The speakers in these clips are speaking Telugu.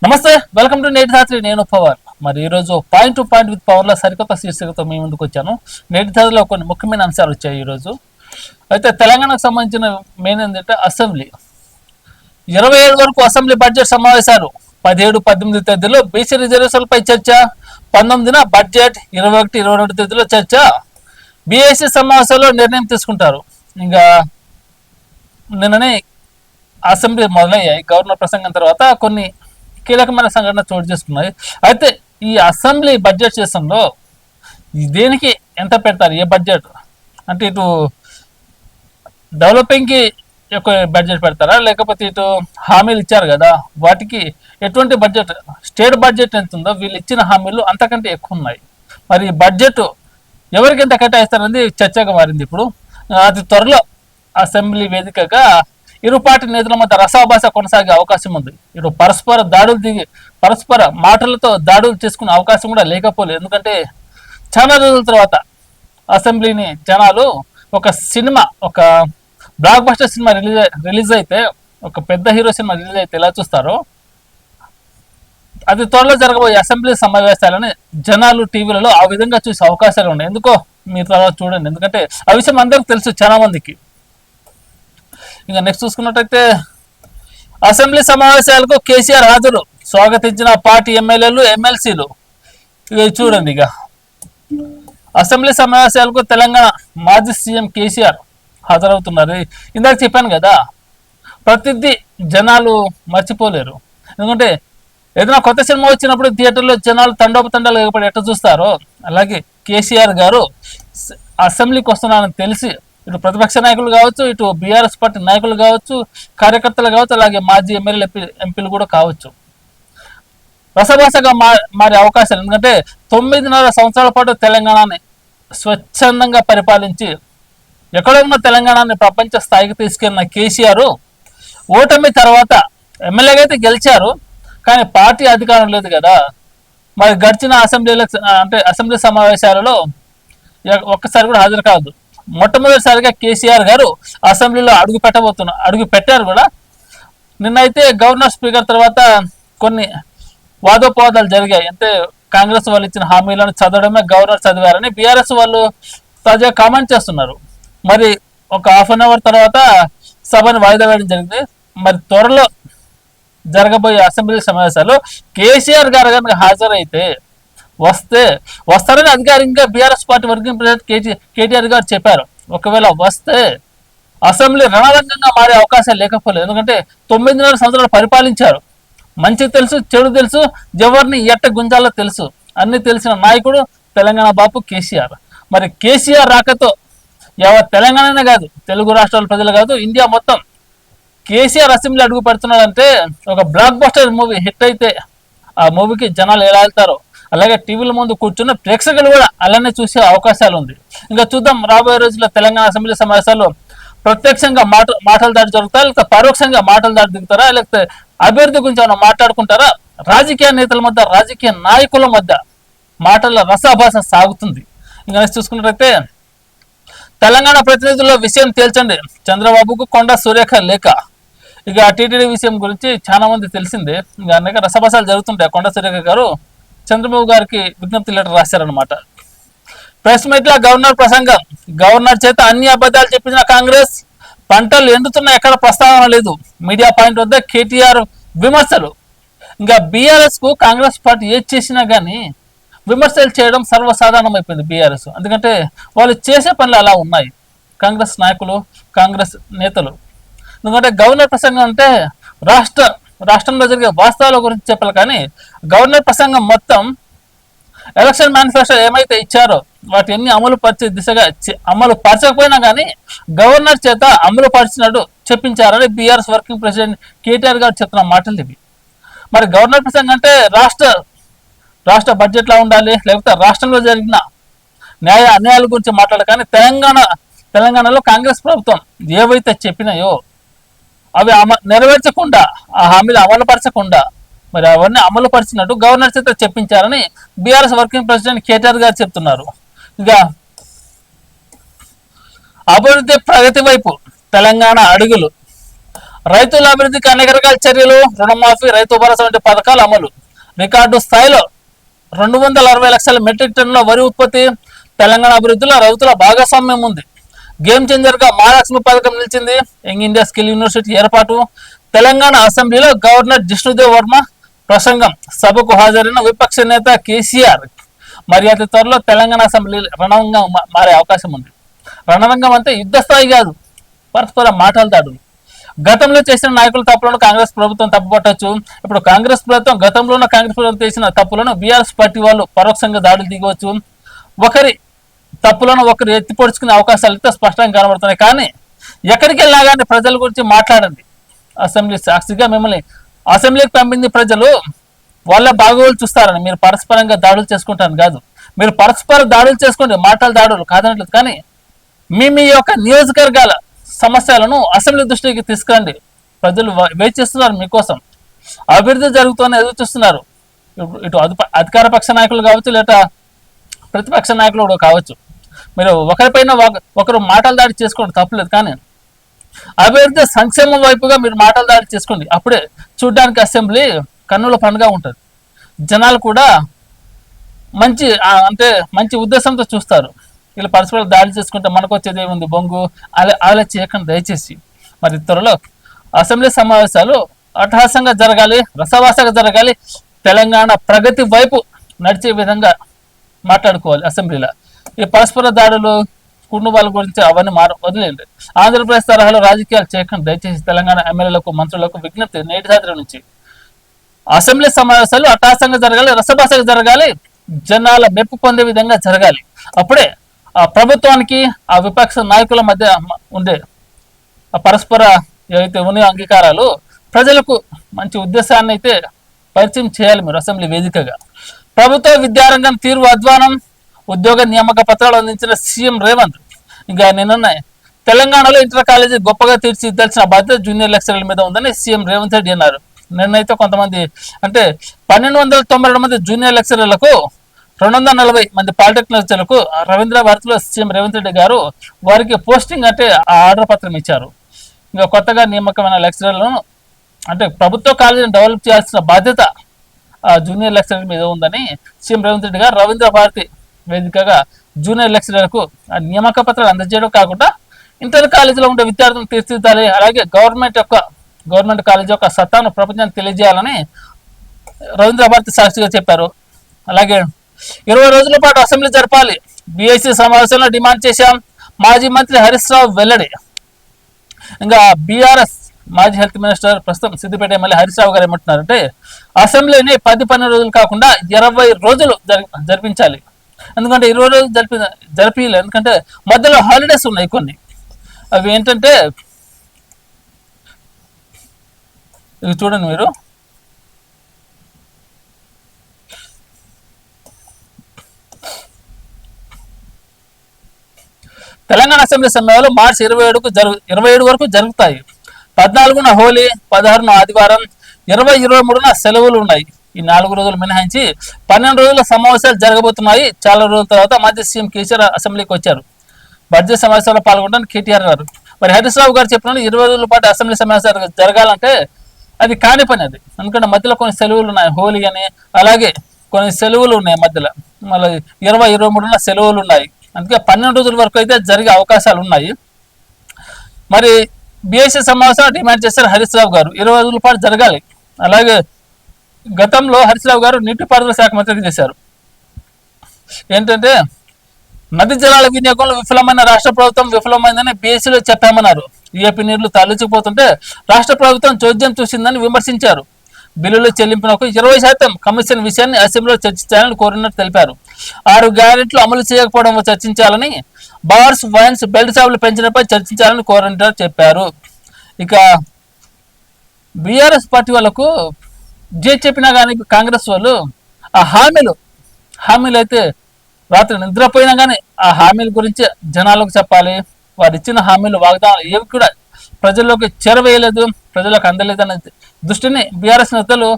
నమస్తే, వెల్కమ్ టు నేటి ధాత్రి. నేను పవర్. మరి ఈరోజు పాయింట్ టు పాయింట్ విత్ పవర్లో సరికొత్త శీర్షికతో మీ ముందుకు వచ్చాను. నేటి ధాత్రిలో కొన్ని ముఖ్యమైన అంశాలు వచ్చాయి ఈరోజు. అయితే తెలంగాణకు సంబంధించిన మెయిన్ ఏంటంటే అసెంబ్లీ 27 వరకు అసెంబ్లీ బడ్జెట్ సమావేశాలు. 17-18 తేదీలో బీసీ రిజర్వేషన్లపై చర్చ. 19న బడ్జెట్. 21-22 తేదీలో చర్చ. బీఏసీ సమావేశాల్లో నిర్ణయం తీసుకుంటారు. ఇంకా నిన్ననే అసెంబ్లీ మొదలయ్యాయి. గవర్నర్ ప్రసంగం తర్వాత కొన్ని కీలకమైన సంఘటన చోటు చేసుకున్నాయి. అయితే ఈ అసెంబ్లీ బడ్జెట్ సెషన్లో దేనికి ఎంత పెడతారు, ఏ బడ్జెట్ అంటే ఇటు డెవలపింగ్కి ఎక్కువ బడ్జెట్ పెడతారా, లేకపోతే ఇటు హామీలు ఇచ్చారు కదా వాటికి ఎటువంటి బడ్జెట్, స్టేట్ బడ్జెట్ ఎంత ఉందో వీళ్ళు ఇచ్చిన హామీలు అంతకంటే ఎక్కువ ఉన్నాయి. మరి ఈ బడ్జెట్ ఎవరికి ఎంత కేటాయిస్తారనేది చర్చగా మారింది. ఇప్పుడు అతి త్వరలో అసెంబ్లీ వేదికగా ఇరు పార్టీ నేతల మధ్య రసాభాస కొనసాగే అవకాశం ఉంది. ఇటు పరస్పర మాటలతో దాడులు చేసుకునే అవకాశం కూడా లేకపోలేదు. ఎందుకంటే చాలా రోజుల తర్వాత అసెంబ్లీని జనాలు ఒక సినిమా, ఒక బ్లాక్ బస్టర్ సినిమా రిలీజ్ అయితే, ఒక పెద్ద హీరో సినిమా రిలీజ్ అయితే ఎలా చూస్తారో అది త్వరలో జరగబోయే అసెంబ్లీ సమావేశాలని జనాలు టీవీలలో ఆ విధంగా చూసే అవకాశాలు ఉన్నాయి. ఎందుకో మీరు తర్వాత చూడండి, ఎందుకంటే ఆ విషయం అందరికి తెలుసు చాలా మందికి. ఇంకా నెక్స్ట్ చూసుకున్నట్టయితే అసెంబ్లీ సమావేశాలకు కేసీఆర్ హాజరు. స్వాగతించిన పార్టీ ఎమ్మెల్యేలు, ఎమ్మెల్సీలు. ఇక చూడండి, ఇక అసెంబ్లీ సమావేశాలకు తెలంగాణ మాజీ సీఎం కేసీఆర్ హాజరవుతున్నారు. ఇందాక చెప్పాను కదా, ప్రతిదీ జనాలు మర్చిపోలేరు. ఎందుకంటే ఏదైనా కొత్త సినిమా వచ్చినప్పుడు థియేటర్లో జనాలు తండోపతండాలు ఎగపడి ఎట్లా చూస్తారో, అలాగే కేసీఆర్ గారు అసెంబ్లీకి వస్తున్నారని తెలిసి ఇటు ప్రతిపక్ష నాయకులు కావచ్చు, ఇటు బీఆర్ఎస్ పార్టీ నాయకులు కావచ్చు, కార్యకర్తలు కావచ్చు, అలాగే మాజీ ఎమ్మెల్యేలు, ఎంపీలు కూడా కావచ్చు, రసభాసగా మారే అవకాశాలు. ఎందుకంటే 9.5 సంవత్సరాల పాటు తెలంగాణని స్వచ్ఛందంగా పరిపాలించి ఎక్కడ ఉన్న తెలంగాణని ప్రపంచ స్థాయికి తీసుకెళ్లిన కేసీఆర్ ఓటమి తర్వాత ఎమ్మెల్యేగా అయితే గెలిచారు, కానీ పార్టీ అధికారం లేదు కదా. మరి గడిచిన అసెంబ్లీ సమావేశాలలో ఒక్కసారి కూడా హాజరు కాదు. మొట్టమొదటిసారిగా కేసీఆర్ గారు అసెంబ్లీలో అడుగు పెట్టారు కూడా. నిన్నైతే గవర్నర్ స్పీకర్ తర్వాత కొన్ని వాదోపవాదాలు జరిగాయి. అంటే కాంగ్రెస్ వాళ్ళు ఇచ్చిన హామీలను చదవడమే గవర్నర్ చదివారని బీఆర్ఎస్ వాళ్ళు తాజాగా కామెంట్ చేస్తున్నారు. మరి ఒక హాఫ్ అన్ అవర్ తర్వాత సభను వాయిదా వేయడం జరిగింది. మరి త్వరలో జరగబోయే అసెంబ్లీ సమావేశాలు కేసీఆర్ గారు కనుక హాజరైతే వస్తారని అధికారికంగా BRS party working president KTR గారు చెప్పారు. ఒకవేళ వస్తే అసెంబ్లీ రణరంగంగా మారే అవకాశాలు లేకపోలేదు. ఎందుకంటే 9.5 సంవత్సరాలు పరిపాలించారు. మంచి తెలుసు, చెడు తెలుసు, ఎవరిని ఎట్ట గుంజాలో తెలుసు, అన్ని తెలిసిన నాయకుడు తెలంగాణ బాపు కేసీఆర్. మరి కేసీఆర్ రాకతో తెలంగాణనే కాదు, తెలుగు రాష్ట్రాల ప్రజలు కాదు, ఇండియా మొత్తం కేసీఆర్ అసెంబ్లీ అడుగు పెడుతున్నాడంటే ఒక బ్లాక్ బస్టర్ మూవీ హిట్ అయితే ఆ మూవీకి జనాలు ఎలా వెళ్తారో, అలాగే టీవీల ముందు కూర్చున్న ప్రేక్షకులు కూడా అలానే చూసే అవకాశాలు ఉంది. ఇంకా చూద్దాం రాబోయే రోజుల్లో తెలంగాణ అసెంబ్లీ సమావేశాల్లో ప్రత్యక్షంగా మాటలు దాడి జరుగుతారా, లేకపోతే పరోక్షంగా మాటలు దాడి దిగుతారా, లేకపోతే అభ్యర్థి గురించి ఏమైనా మాట్లాడుకుంటారా, రాజకీయ నేతల మధ్య, రాజకీయ నాయకుల మధ్య మాటల రసాభాస సాగుతుంది. ఇంకా నెక్స్ట్ చూసుకున్నట్లయితే తెలంగాణ ప్రతినిధుల్లో విషయం తేల్చండి, చంద్రబాబుకు కొండా సురేఖ లేఖ. ఇక టీటీడీ విషయం గురించి చాలా మంది తెలిసిందే. ఇంకా అనేక రసభాసాలు జరుగుతుంటాయి. కొండా సురేఖ గారు చంద్రబాబు గారికి విజ్ఞప్తి లెటర్ రాశారనమాట. ప్రెస్ మీట్ లో గవర్నర్ ప్రసంగం. గవర్నర్ చేత అన్ని అబద్ధాలు చెప్పించిన కాంగ్రెస్, పంటలు ఎండుతున్నా ఎక్కడ ప్రస్తావన లేదు. మీడియా పాయింట్ వద్ద కేటీఆర్ విమర్శలు. ఇంకా బీఆర్ఎస్ కు కాంగ్రెస్ పార్టీ ఏది చేసినా కానీ విమర్శలు చేయడం సర్వసాధారణం అయిపోయింది బీఆర్ఎస్. ఎందుకంటే వాళ్ళు చేసే పనులు అలా ఉన్నాయి, కాంగ్రెస్ నాయకులు, కాంగ్రెస్ నేతలు. ఎందుకంటే గవర్నర్ ప్రసంగం అంటే రాష్ట్రంలో జరిగే వాస్తవాల గురించి చెప్పాలి, కానీ గవర్నర్ ప్రసంగం మొత్తం ఎలక్షన్ మేనిఫెస్టో ఏమైతే ఇచ్చారో వాటి అన్ని అమలు పరిచే దిశగా, అమలు పరచకపోయినా కానీ గవర్నర్ చేత అమలు పరిచినట్టు చెప్పించారని బీఆర్ఎస్ వర్కింగ్ ప్రెసిడెంట్ కేటీఆర్ గారు చెప్తున్న మాటలు ఇవి. మరి గవర్నర్ ప్రసంగం అంటే రాష్ట్ర బడ్జెట్లా ఉండాలి, లేకపోతే రాష్ట్రంలో జరిగిన అన్యాయాల గురించి మాట్లాడాలి. కానీ తెలంగాణలో కాంగ్రెస్ ప్రభుత్వం ఏవైతే చెప్పినాయో అవి నెరవేర్చకుండా, ఆ హామీలు అమలుపరచకుండా, మరి అవన్నీ అమలు పరిచినట్టు గవర్నర్ చేత చెప్పించారని బీఆర్ఎస్ వర్కింగ్ ప్రెసిడెంట్ కేటీఆర్ గారు చెప్తున్నారు. ఇంకా అభివృద్ధి ప్రగతి వైపు తెలంగాణ అడుగులు. రైతుల అభివృద్ధికి అనేక రకాల చర్యలు, రుణమాఫీ, రైతు భరోసా వంటి పథకాల అమలు, రికార్డు స్థాయిలో 260 లక్షల మెట్రిక్ టన్నుల వరి ఉత్పత్తి, తెలంగాణ అభివృద్ధిలో రైతుల భాగస్వామ్యం ఉంది. గేమ్ చేంజర్ గా మహాలక్ష్మి పథకం నిలిచింది. యంగ్ ఇండియా స్కిల్ యూనివర్సిటీ ఏర్పాటు, తెలంగాణ అసెంబ్లీలో గవర్నర్ జిష్ణుదేవ్ వర్మ ప్రసంగం, సభకు హాజరైన విపక్ష నేత కేసీఆర్. మరి అతి త్వరలో తెలంగాణ అసెంబ్లీ రణరంగం మారే అవకాశం ఉంది. రణరంగం అంటే యుద్ధ స్థాయి కాదు, పరస్పర మాటల దాడులు. గతంలో చేసిన నాయకుల తప్పులను కాంగ్రెస్ ప్రభుత్వం తప్పుపట్టచ్చు. ఇప్పుడు కాంగ్రెస్ ప్రభుత్వం గతంలో కాంగ్రెస్ ప్రభుత్వం చేసిన తప్పులను బీఆర్ఎస్ పార్టీ వాళ్ళు పరోక్షంగా దాడులు దిగవచ్చు. ఒకరి తప్పులను ఒకరు ఎత్తి పొడుచుకునే అవకాశాలు అయితే స్పష్టంగా కనబడుతున్నాయి. కానీ ఎక్కడికి వెళ్ళినా కానీ ప్రజల గురించి మాట్లాడండి. అసెంబ్లీ సాక్షిగా మిమ్మల్ని అసెంబ్లీకి పంపింది ప్రజలు, వాళ్ళ బాగోగులు చూస్తారని. మీరు పరస్పరంగా దాడులు చేసుకుంటాను కాదు, మీరు పరస్పర దాడులు చేసుకోండి, మాటల దాడులు కాదనట్లేదు. కానీ మీ యొక్క నియోజకవర్గాల సమస్యలను అసెంబ్లీ దృష్టికి తీసుకురండి. ప్రజలు వెయిట్ చేస్తున్నారు మీకోసం, అభివృద్ధి జరుగుతుందని ఎదురు చూస్తున్నారు. ఇటు అధికార పక్ష నాయకులు కావచ్చు, లేదా ప్రతిపక్ష నాయకులు కూడా కావచ్చు. మీరు ఒకరిపైన ఒకరు మాటలు దాడి చేసుకోండి, తప్పలేదు. కానీ అభివృద్ధి సంక్షేమం వైపుగా మీరు మాటలు దాడి చేసుకోండి. అప్పుడే చూడ్డానికి అసెంబ్లీ కన్నుల పండుగ ఉంటుంది. జనాలు కూడా మంచి ఉద్దేశంతో చూస్తారు. వీళ్ళు పరస్పరం దాడి చేసుకుంటే మనకు వచ్చేది ఏముంది బొంగు, అలా చేయకండి దయచేసి. మరి త్వరలో అసెంబ్లీ సమావేశాలు అట్టహాసంగా జరగాలి, రసవాసంగా జరగాలి. తెలంగాణ ప్రగతి వైపు నడిచే విధంగా మాట్లాడుకోవాలి అసెంబ్లీలో. ఈ పరస్పర దాడులు, కుటుంబాల గురించి అవన్నీ వదిలేండి. ఆంధ్రప్రదేశ్ తరహాలో రాజకీయాలు చేయకండి దయచేసి. తెలంగాణ ఎమ్మెల్యేలకు, మంత్రులకు విజ్ఞప్తి నేటి సాయంత్రం నుంచి. అసెంబ్లీ సమావేశాలు అట్టహాసంగా జరగాలి, రసభాసగా జరగాలి, జనాల మెప్పు పొందే విధంగా జరగాలి. అప్పుడే ఆ ప్రభుత్వానికి ఆ విపక్ష నాయకుల మధ్య ఉండే ఆ పరస్పర ఏవైతే ఉన్నాయో అంగీకారాలు ప్రజలకు మంచి ఉద్దేశాన్ని అయితే పరిచయం చేయాలి మీరు అసెంబ్లీ వేదికగా. ప్రభుత్వ విద్యారంగం తీరు అధ్వానం, ఉద్యోగ నియామక పత్రాలు అందించిన సీఎం రేవంత్. ఇంకా నిన్ననే తెలంగాణలో ఇంటర్ కాలేజీ గొప్పగా తీర్చిదిద్దాల్సిన బాధ్యత జూనియర్ లెక్చరర్ల మీద ఉందని సీఎం రేవంత్ రెడ్డి అన్నారు. నిన్నైతే కొంతమంది అంటే 1292 మంది జూనియర్ లెక్చరర్లకు, 240 మంది పాలిటెక్నిక్ లెక్చరర్లకు రవీంద్ర భారతిలో సీఎం రేవంత్ రెడ్డి గారు వారికి పోస్టింగ్ అంటే ఆ ఆర్డర్ పత్రం ఇచ్చారు. ఇంకా కొత్తగా నియామకమైన లెక్చరర్లను అంటే ప్రభుత్వ కాలేజీని డెవలప్ చేయాల్సిన బాధ్యత ఆ జూనియర్ లెక్చరర్ మీద ఉందని సీఎం రేవంత్ రెడ్డి గారు రవీంద్ర భారతి వేదికగా జూనియర్ లెక్చరర్లకు ఆ నియామక పత్రాలు అందజేయడం కాకుండా ఇంటర్ కాలేజీలో ఉండే విద్యార్థులను తీర్చిదిద్దాలి, అలాగే గవర్నమెంట్ కాలేజీ యొక్క సత్తాను ప్రపంచానికి తెలియజేయాలని రవీంద్ర భారతి సాక్షిగా చెప్పారు. అలాగే 20 రోజుల పాటు అసెంబ్లీ జరపాలి, బీఐసీ సమావేశంలో డిమాండ్ చేశాం, మాజీ మంత్రి హరీష్ రావు వెల్లడి. ఇంకా బీఆర్ఎస్ మాజీ హెల్త్ మినిస్టర్ ప్రస్తుతం సిద్దిపేట ఎమ్మెల్యే హరీష్ రావు గారు ఏమంటున్నారంటే అసెంబ్లీని 10-12 రోజులు కాకుండా 20 రోజులు జరిపించాలి. ఎందుకంటే 20 రోజులు జరిపిలేదు, ఎందుకంటే మధ్యలో హాలిడేస్ ఉన్నాయి కొన్ని. అవి ఏంటంటే ఇవి చూడండి మీరు, తెలంగాణ అసెంబ్లీ సమావేశాలు మార్చి 27 వరకు జరుగుతాయి. 14న హోలీ, 16న ఆదివారం, 20-23న సెలవులు ఉన్నాయి. ఈ 4 రోజులు మినహాయించి 12 రోజుల సమావేశాలు జరగబోతున్నాయి. చాలా రోజుల తర్వాత మాజీ సీఎం కేసీఆర్ అసెంబ్లీకి వచ్చారు. బడ్జెట్ సమావేశాల్లో పాల్గొనడానికి కేటీఆర్ గారు. మరి హరీష్ రావు గారు చెప్పిన 20 రోజుల పాటు అసెంబ్లీ సమావేశాలు జరగాలంటే అది కాని పని. అది ఎందుకంటే మధ్యలో కొన్ని సెలవులు ఉన్నాయి, హోలీ అని, అలాగే కొన్ని సెలవులు ఉన్నాయి మధ్యలో. మళ్ళీ 20-23న సెలవులు ఉన్నాయి. అందుకే 12 రోజుల వరకు అయితే జరిగే అవకాశాలు ఉన్నాయి. మరి బీఎస్సీ సమావేశం డిమాండ్ చేశారు హరీష్ రావు గారు, 20 రోజుల పాటు జరగాలి. అలాగే గతంలో హరీష్ రావు గారు నీటిపారుదల శాఖ మంత్రిగా చేశారు. ఏంటంటే నది జలాల వినియోగంలో విఫలమైన రాష్ట్ర ప్రభుత్వం విఫలమైందని బీఎస్సీలో చెప్పామన్నారు. ఏపీ నీళ్లు తరలిచిపోతుంటే రాష్ట్ర ప్రభుత్వం చోద్యం చూసిందని విమర్శించారు. బిల్లుల చెల్లింపునకు 20% కమిషన్ విషయాన్ని అసెంబ్లీలో చర్చించాలని కోరినట్టు తెలిపారు. 6 గ్యారెంట్లు అమలు చేయకపోవడం చర్చించాలని, బార్స్, వైన్స్, బెల్ట్ షాపులు పెంచడంపై చర్చించాలని కోరినట్టు చెప్పారు. ఇక బీఆర్ఎస్ పార్టీ వాళ్ళకు చెప్పినా కానీ కాంగ్రెస్ వాళ్ళు ఆ హామీలు అయితే రాత్రి నిద్రపోయినా కానీ ఆ హామీల గురించి జనాలకు చెప్పాలి. వారు ఇచ్చిన హామీలు, వాగ్దానాలు ఏవి కూడా ప్రజల్లోకి చేరవేయలేదు, ప్రజలకు అందలేదనే దృష్టిని బీఆర్ఎస్ నేతలు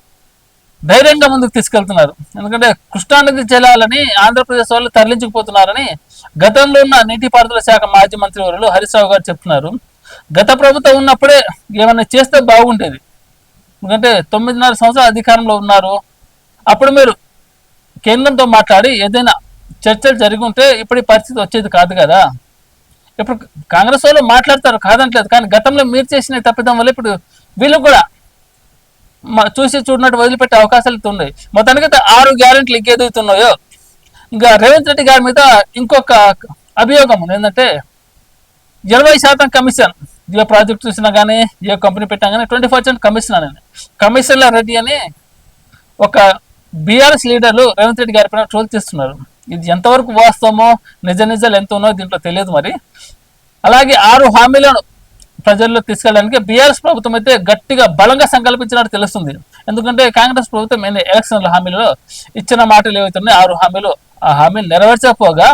ధైర్యంగా ముందుకు తీసుకెళ్తున్నారు. ఎందుకంటే కృష్ణానది జలాలని ఆంధ్రప్రదేశ్ వాళ్ళు తరలించుకుపోతున్నారని గతంలో ఉన్న నీటిపారుదల శాఖ మాజీ మంత్రి వర్యులు హరీష్ రావు గారు చెప్తున్నారు. గత ప్రభుత్వం ఉన్నప్పుడే ఏమైనా చేస్తే బాగుండేది. ఎందుకంటే 9.5 సంవత్సరాలు అధికారంలో ఉన్నారు. అప్పుడు మీరు కేంద్రంతో మాట్లాడి ఏదైనా చర్చలు జరిగి ఉంటే ఇప్పుడు ఈ పరిస్థితి వచ్చేది కాదు కదా. ఇప్పుడు కాంగ్రెస్ వాళ్ళు మాట్లాడతారు కాదంటలేదు, కానీ గతంలో మీరు చేసిన తప్పిదం వల్ల ఇప్పుడు వీళ్ళు కూడా చూసి చూడనట్టు వదిలిపెట్టే అవకాశాలు ఉన్నాయి. మొత్తానికైతే 6 గ్యారెంటీలు ఇంకేదైతున్నాయో, ఇంకా రేవంత్ రెడ్డి గారి మీద ఇంకొక అభియోగం ఉంది. ఏంటంటే 20% కమిషన్, ఏ ప్రాజెక్ట్ చూసినా కానీ ఏ కంపెనీ పెట్టినా కానీ 20% కమిషన్ అని, కమిషన్ల రెడ్డి అని ఒక బీఆర్ఎస్ లీడర్లు రేవంత్ రెడ్డి గారి పైన ట్రోల్ చేస్తున్నారు. ఇది ఎంతవరకు వాస్తవమో నిజాలు ఎంత ఉన్నో దీంట్లో తెలియదు మరి. అలాగే 6 హామీలను ప్రజల్లో తీసుకెళ్ళడానికి బీఆర్ఎస్ ప్రభుత్వం అయితే గట్టిగా బలంగా సంకల్పించినట్టు తెలుస్తుంది. ఎందుకంటే కాంగ్రెస్ ప్రభుత్వం ఎలక్షన్ల హామీలలో ఇచ్చిన మాటలు ఏవైతున్నాయి 6 హామీలు, ఆ హామీలు నెరవేర్చకపోగా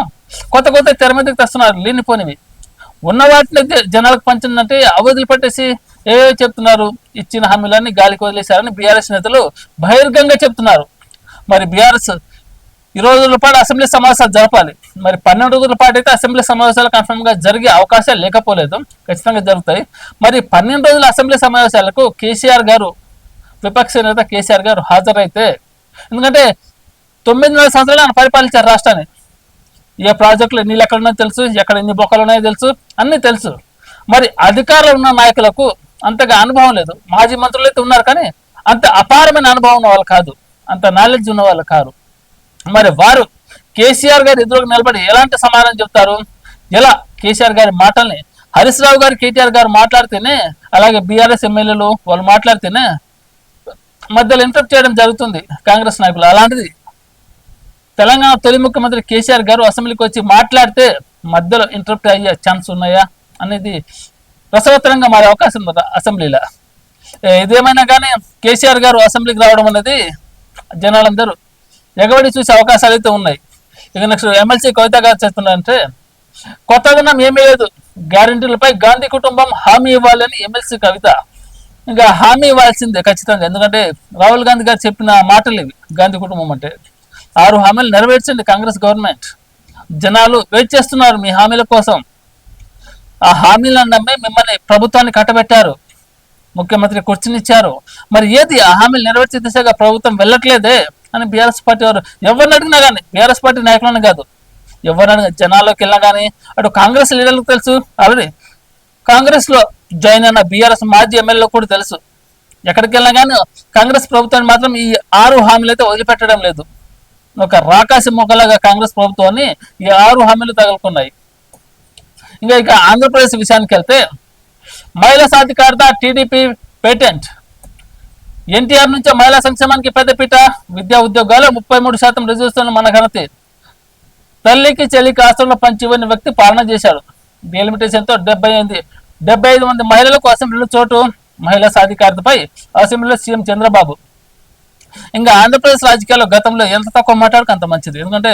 కొత్త తెర మీదకి తెస్తున్నారు లేనిపోనివి. ఉన్న వాటిని జనాలకు పంచిందంటే అవధులు పట్టేసి ఏవేవి చెప్తున్నారు, ఇచ్చిన హామీలన్నీ గాలికి వదిలేశారని బీఆర్ఎస్ నేతలు బహిర్గంగా చెప్తున్నారు. మరి బీఆర్ఎస్ ఈ రోజుల పాటు అసెంబ్లీ సమావేశాలు జరపాలి. మరి 12 రోజుల పాటు అయితే అసెంబ్లీ సమావేశాలు కన్ఫర్మ్ గా జరిగే అవకాశాలు లేకపోలేదు, ఖచ్చితంగా జరుగుతాయి. మరి 12 రోజుల అసెంబ్లీ సమావేశాలకు కేసీఆర్ గారు, విపక్ష నేత కేసీఆర్ గారు హాజరైతే, ఎందుకంటే 9.5 సంవత్సరాలు ఆయన పరిపాలించారు రాష్ట్రాన్ని. ఏ ప్రాజెక్టులు ఎన్ని లెక్కలు ఉన్నాయో తెలుసు, ఎక్కడ ఎన్ని బొక్కలు ఉన్నాయో తెలుసు, అన్నీ తెలుసు. మరి అధికారంలో ఉన్న నాయకులకు అంతగా అనుభవం లేదు. మాజీ మంత్రులు అయితే ఉన్నారు, కానీ అంత అపారమైన అనుభవం ఉన్న వాళ్ళు కాదు, అంత నాలెడ్జ్ ఉన్న వాళ్ళు కాదు. మరి వారు కేసీఆర్ గారి ఎదురుగా నిలబడి ఎలాంటి సమాధానం చెప్తారు? ఎలా కేసీఆర్ గారి మాటల్ని హరీష్ రావు గారు, కేటీఆర్ గారు మాట్లాడితేనే, అలాగే బీఆర్ఎస్ ఎమ్మెల్యేలు వాళ్ళు మాట్లాడితేనే మధ్యలో ఇంటరప్ట్ చేయడం జరుగుతుంది కాంగ్రెస్ నాయకులు. అలాంటిది తెలంగాణ తొలి ముఖ్యమంత్రి కేసీఆర్ గారు అసెంబ్లీకి వచ్చి మాట్లాడితే మధ్యలో ఇంటరప్ట్ అయ్యే ఛాన్స్ ఉన్నాయా అనేది రసవత్తరంగా మారే అవకాశం ఉంది అసెంబ్లీలో. ఇదేమైనా కానీ కేసీఆర్ గారు అసెంబ్లీకి రావడం అనేది జనాలందరూ ఎగబడి చూసే అవకాశాలు అయితే ఉన్నాయి. ఇక నెక్స్ట్ ఎమ్మెల్సీ కవిత గారు చెప్తున్నారంటే, కొత్తదనం ఏమీ లేదు, గ్యారెంటీలపై గాంధీ కుటుంబం హామీ ఇవ్వాలని ఎమ్మెల్సీ కవిత. ఇంకా హామీ ఇవ్వాల్సిందే ఖచ్చితంగా, ఎందుకంటే రాహుల్ గాంధీ గారు చెప్పిన మాటలు ఇవి. గాంధీ కుటుంబం అంటే 6 హామీలు నెరవేర్చండి కాంగ్రెస్ గవర్నమెంట్. జనాలు వెయిట్ చేస్తున్నారు మీ హామీల కోసం. ఆ హామీలను నమ్మి మిమ్మల్ని ప్రభుత్వాన్ని కట్టబెట్టారు, ముఖ్యమంత్రి కూర్చునిచ్చారు. మరి ఏది ఆ హామీలు నెరవేర్చే దిశగా ప్రభుత్వం వెళ్ళట్లేదే అని బీఆర్ఎస్ పార్టీ వారు ఎవరిని అడిగినా కానీ, బీఆర్ఎస్ పార్టీ నాయకులను కాదు, ఎవరిని జనాల్లోకి వెళ్ళినా కానీ, అటు కాంగ్రెస్ లీడర్లకు తెలుసు, ఆల్రెడీ కాంగ్రెస్ లో జాయిన్ అయిన బీఆర్ఎస్ మాజీ ఎమ్మెల్యేలకు కూడా తెలుసు. ఎక్కడికి వెళ్ళినా కానీ కాంగ్రెస్ ప్రభుత్వాన్ని మాత్రం ఈ 6 హామీలు అయితే వదిలిపెట్టడం లేదు. ఒక రాకాసి మొక్కలాగా కాంగ్రెస్ ప్రభుత్వాన్ని ఈ 6 హామీలు తగులుకున్నాయి. ఇక ఆంధ్రప్రదేశ్ విషయానికి వెళ్తే, మహిళా సాధికారత టీడీపీ పేటెంట్. ఎన్టీఆర్ నుంచి మహిళా సంక్షేమానికి పెద్దపీట, విద్యా ఉద్యోగాలు 33% రిజర్వేషన్లు మన ఘనత. తల్లికి చెల్లికి ఆస్తులను పంచి ఇవ్వని వ్యక్తి పాలన చేశాడు. డెలిమిటేషన్తో 75 మంది మహిళలకు అసెంబ్లీలో చోటు. మహిళా సాధికారతపై అసెంబ్లీలో సీఎం చంద్రబాబు. ఇంకా ఆంధ్రప్రదేశ్ రాజకీయాల్లో గతంలో ఎంత తక్కువ మాట్లాడుకు అంత మంచిది. ఎందుకంటే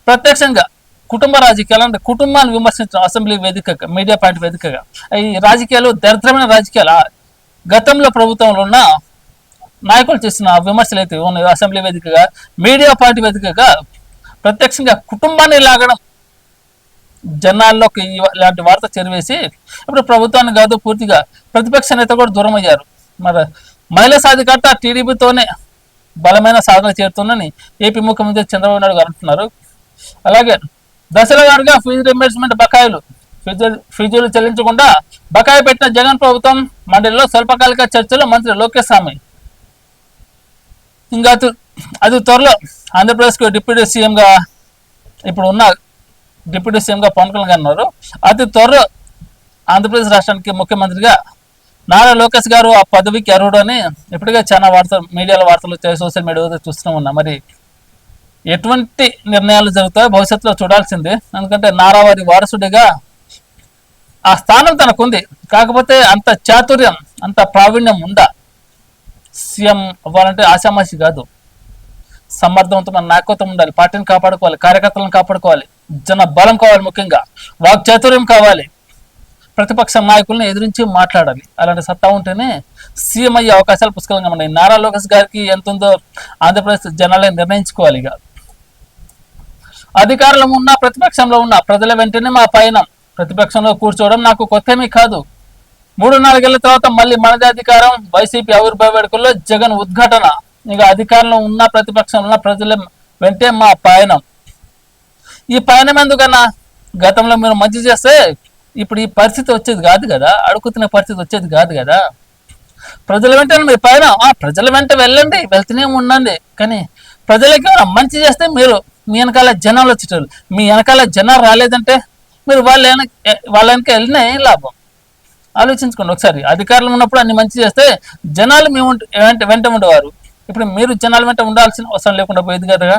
ప్రత్యక్షంగా కుటుంబ రాజకీయాలు అంటే కుటుంబాన్ని విమర్శించడం అసెంబ్లీ వేదికగా, మీడియా పార్టీ వేదికగా, ఈ రాజకీయాలు దరిద్రమైన రాజకీయాలు. గతంలో ప్రభుత్వంలో ఉన్న నాయకులు చేసిన విమర్శలు అయితే ఉన్నాయి అసెంబ్లీ వేదికగా, మీడియా పార్టీ వేదికగా ప్రత్యక్షంగా కుటుంబాన్ని లాగడం, జనాల్లోకి ఇలాంటి వార్త చేరవేసి ఇప్పుడు ప్రభుత్వాన్ని కాదు పూర్తిగా ప్రతిపక్ష నేత కూడా దూరం అయ్యారు. మరి మహిళా సాధికారత టీడీపీతోనే బలమైన సాధన చేరుతుందని ఏపీ ముఖ్యమంత్రి చంద్రబాబు నాయుడు గారు అంటున్నారు. అలాగే దశల వారీగా ఫీజు రీయింబర్స్మెంట్ బకాయిలు, ఫీజులు చెల్లించకుండా బకాయి పెట్టిన జగన్ ప్రభుత్వం. మండలిలో స్వల్పకాలిక చర్చలో మంత్రి లోకేష్ హామీ. ఇంకా అది త్వరలో ఆంధ్రప్రదేశ్కు డిప్యూటీ సీఎంగా ఇప్పుడు ఉన్న డిప్యూటీ సీఎంగా పవన్ కళ్యాణ్ గారు ఉన్నారు. అతి త్వరలో ఆంధ్రప్రదేశ్ రాష్ట్రానికి ముఖ్యమంత్రిగా నారా లోకేష్ గారు ఆ పదవికి అర్హుడు అని ఇప్పటికే చాలా వార్తలు, మీడియాలో వార్తలు, సోషల్ మీడియాలో చూస్తూ ఉన్నాం. మరి ఎటువంటి నిర్ణయాలు జరుగుతాయో భవిష్యత్తులో చూడాల్సిందే. ఎందుకంటే నారావారి వారసుడిగా ఆ స్థానం తనకుంది. కాకపోతే అంత చాతుర్యం, అంత ప్రావీణ్యం ఉందా? సీఎం అవ్వాలంటే ఆశామాషి కాదు, సమర్థవంతమైన నాయకత్వం ఉండాలి, పార్టీని కాపాడుకోవాలి, కార్యకర్తలను కాపాడుకోవాలి, జన బలం కావాలి, ముఖ్యంగా వాక్ చాతుర్యం కావాలి, ప్రతిపక్ష నాయకులను ఎదిరించి మాట్లాడాలి. అలాంటి సత్తా ఉంటేనే సీఎం అయ్యే అవకాశాలు పుష్కలంగా ఉన్నాయి. నారా లోకేష్ గారికి ఎంత ఉందో ఆంధ్రప్రదేశ్ జనాలే నిర్ణయించుకోవాలి. ఇక అధికారంలో ఉన్న ప్రతిపక్షంలో ఉన్న ప్రజల వెంటనే మా పైన ప్రతిపక్షంలో కూర్చోవడం నాకు కొత్తమీ కాదు. 3-4 ఏళ్ల తర్వాత మళ్ళీ మనది అధికారం. వైసీపీ ఆవిర్భావ వేడుకల్లో జగన్ ఉద్ఘాటన. ఇక అధికారంలో ఉన్న ప్రతిపక్షం ఉన్న ప్రజల వెంటే మా పయనం. ఈ పయనం ఎందుకన్నా, గతంలో మీరు మంచి చేస్తే ఇప్పుడు ఈ పరిస్థితి వచ్చేది కాదు కదా, అడుగుతున్న పరిస్థితి వచ్చేది కాదు కదా. ప్రజల వెంట మీ పైన ప్రజల వెంట వెళ్ళండి, వెళ్తూనే ఉండండి. కానీ ప్రజలకి మంచి చేస్తే మీరు మీ వెనకాల జనాలు వచ్చేటోళ్ళు. మీ వెనకాల జనాలు రాలేదంటే మీరు వాళ్ళ వెనక వెళ్ళినా ఏం లాభం? ఆలోచించుకోండి ఒకసారి. అధికారులు ఉన్నప్పుడు అన్ని మంచి చేస్తే జనాలు మీ వెంట ఉండేవారు. ఇప్పుడు మీరు జనాల వెంట ఉండాల్సిన అవసరం లేకుండా పోయేది కదా.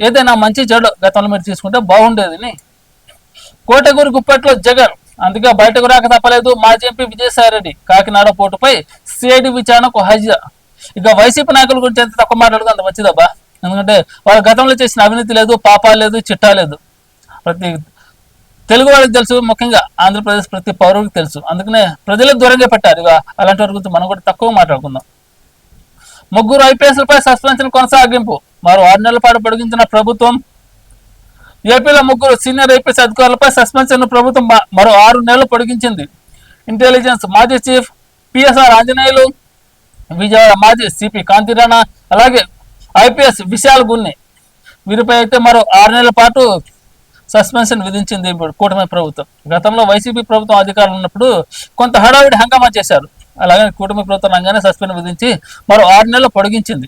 ఏదైనా మంచి చెడు గతంలో మీరు తీసుకుంటే బాగుండేది. కోటగూరు గుప్పట్లో జగన్, అందుకే బయటకు రాక తప్పలేదు. మాజీ ఎంపీ విజయసాయిరెడ్డి కాకినాడ పోటుపై సిఐడి విచారణకు హాజరు. ఇక వైసీపీ నాయకుల గురించి ఎంత తక్కువ మాట్లాడుతూ అంత మంచిదబ్బా. ఎందుకంటే వాళ్ళ గతంలో చేసిన అవినీతి లేదు, పాపాలు లేదు, చిట్టా లేదు. ప్రతి తెలుగు వాళ్ళకి తెలుసు, ముఖ్యంగా ఆంధ్రప్రదేశ్ ప్రతి పౌరుడికి తెలుసు. అందుకనే ప్రజలకు దూరంగా పెట్టారు. ఇక అలాంటి వారి గురించి మనం కూడా తక్కువ మాట్లాడుకుందాం. 3 ఐపీఎస్లపై సస్పెన్షన్ కొనసాగింపు. మరో 6 నెలల పాటు పొడిగించిన ప్రభుత్వం. ఏపీలో 3 సీనియర్ ఐపీఎస్ అధికారులపై సస్పెన్షన్ ప్రభుత్వం మరో 6 నెలలు పొడిగించింది. ఇంటెలిజెన్స్ మాజీ చీఫ్ పిఎస్ఆర్ ఆంజనేయులు, విజయవాడ మాజీ సిపి కాంతిరాణా, అలాగే ఐపీఎస్ విశాల్ గున్ని, వీరిపై అయితే మరో 6 నెలల పాటు సస్పెన్షన్ విధించింది ఇప్పుడు కూటమి ప్రభుత్వం. గతంలో వైసీపీ ప్రభుత్వం అధికారులు ఉన్నప్పుడు కొంత హడావిడి హంగామా చేశారు. అలాగే కూటమి ప్రభుత్వం రంగానే సస్పెండ్ విధించి మరో 6 నెలలు పొడిగించింది.